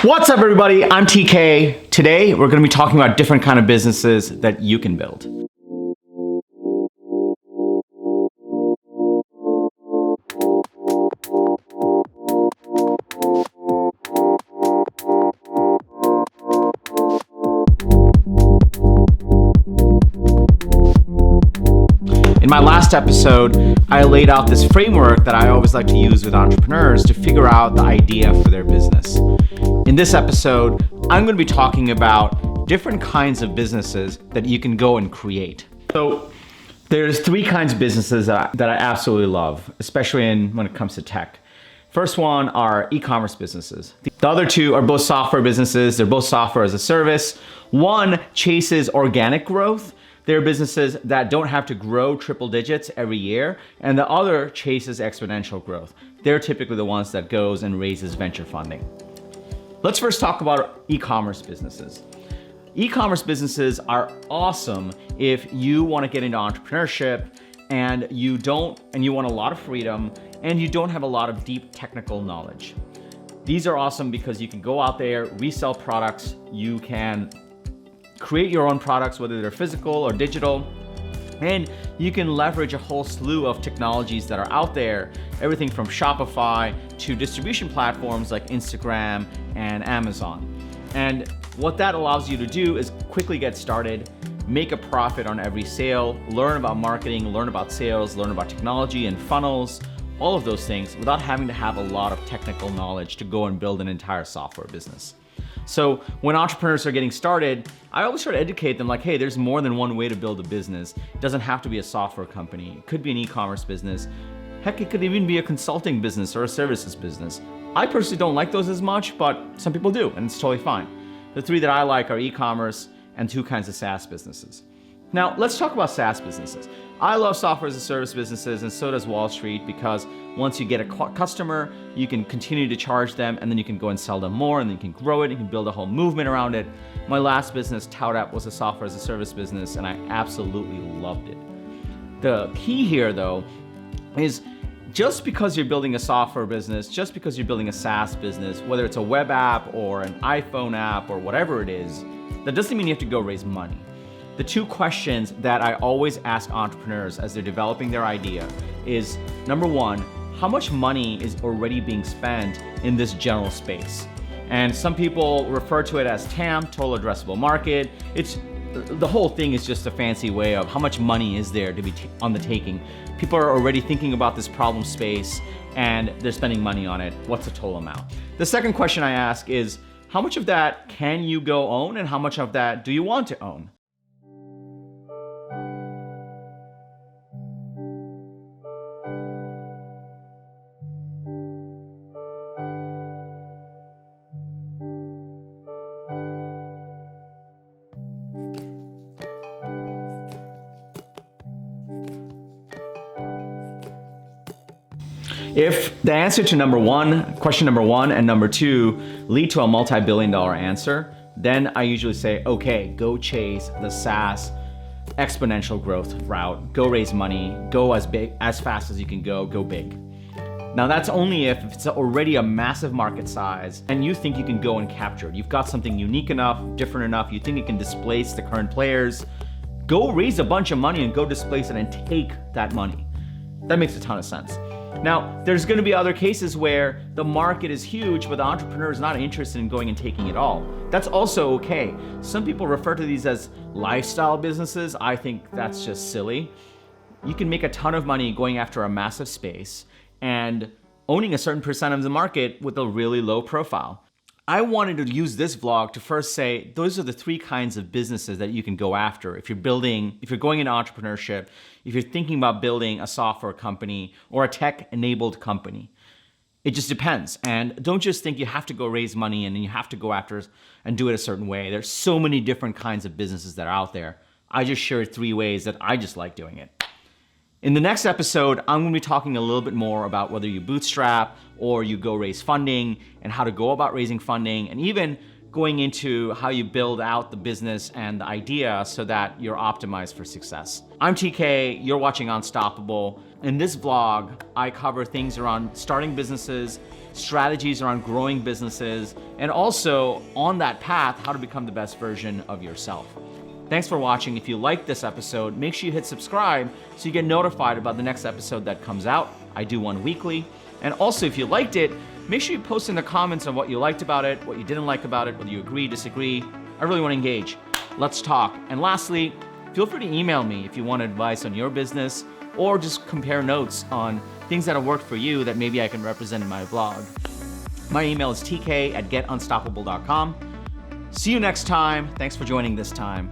What's up, everybody? I'm TK. Today, we're going to be talking about different kind of businesses that you can build. In my last episode, I laid out this framework that I always like to use with entrepreneurs to figure out the idea for their business. In this episode, I'm going to be talking about different kinds of businesses that you can go and create. So there's three kinds of businesses that I absolutely love, especially when it comes to tech. First one are e-commerce businesses. The other two are both software businesses. They're both software as a service. One chases organic growth. They're businesses that don't have to grow triple digits every year, and the other chases exponential growth. They're typically the ones that goes and raises venture funding. Let's first talk about e-commerce businesses. E-commerce businesses are awesome if you want to get into entrepreneurship and you want a lot of freedom and you don't have a lot of deep technical knowledge. These are awesome because you can go out there, resell products, you can create your own products, whether they're physical or digital, and you can leverage a whole slew of technologies that are out there, everything from Shopify to distribution platforms like Instagram and Amazon. And what that allows you to do is quickly get started, make a profit on every sale, learn about marketing, learn about sales, learn about technology and funnels, all of those things without having to have a lot of technical knowledge to go and build an entire software business. So when entrepreneurs are getting started, I always try to educate them like, hey, there's more than one way to build a business. It doesn't have to be a software company. It could be an e-commerce business. Heck, it could even be a consulting business or a services business. I personally don't like those as much, but some people do, and it's totally fine. The three that I like are e-commerce and two kinds of SaaS businesses. Now, let's talk about SaaS businesses. I love software as a service businesses, and so does Wall Street, because once you get a customer, you can continue to charge them, and then you can go and sell them more, and then you can grow it, you can build a whole movement around it. My last business, ToutApp, was a software as a service business, and I absolutely loved it. The key here, though, is just because you're building a software business, just because you're building a SaaS business, whether it's a web app or an iPhone app or whatever it is, that doesn't mean you have to go raise money. The two questions that I always ask entrepreneurs as they're developing their idea is, number one, how much money is already being spent in this general space? And some people refer to it as TAM, total addressable market. The whole thing is just a fancy way of how much money is there to be on the taking. People are already thinking about this problem space and they're spending money on it. What's the total amount? The second question I ask is, how much of that can you go own and how much of that do you want to own? If the answer to question number one and number two lead to a multi-billion-dollar answer, then I usually say, okay, go chase the SaaS exponential growth route, go raise money, go as fast as you can go big. Now that's only if it's already a massive market size and you think you can go and capture it. You've got something unique enough, different enough, you think it can displace the current players, go raise a bunch of money and go displace it and take that money. That makes a ton of sense. Now, there's going to be other cases where the market is huge, but the entrepreneur is not interested in going and taking it all. That's also okay. Some people refer to these as lifestyle businesses. I think that's just silly. You can make a ton of money going after a massive space and owning a certain percent of the market with a really low profile. I wanted to use this vlog to first say, those are the three kinds of businesses that you can go after if you're going into entrepreneurship, if you're thinking about building a software company or a tech-enabled company. It just depends. And don't just think you have to go raise money and then you have to go after and do it a certain way. There's so many different kinds of businesses that are out there. I just shared three ways that I just like doing it. In the next episode, I'm going to be talking a little bit more about whether you bootstrap or you go raise funding and how to go about raising funding and even going into how you build out the business and the idea so that you're optimized for success. I'm TK, you're watching Unstoppable. In this vlog, I cover things around starting businesses, strategies around growing businesses, and also on that path, how to become the best version of yourself. Thanks for watching. If you liked this episode, make sure you hit subscribe so you get notified about the next episode that comes out. I do one weekly. And also, if you liked it, make sure you post in the comments on what you liked about it, what you didn't like about it, whether you agree, disagree. I really want to engage. Let's talk. And lastly, feel free to email me if you want advice on your business or just compare notes on things that have worked for you that maybe I can represent in my blog. My email is tk@getunstoppable.com. See you next time. Thanks for joining this time.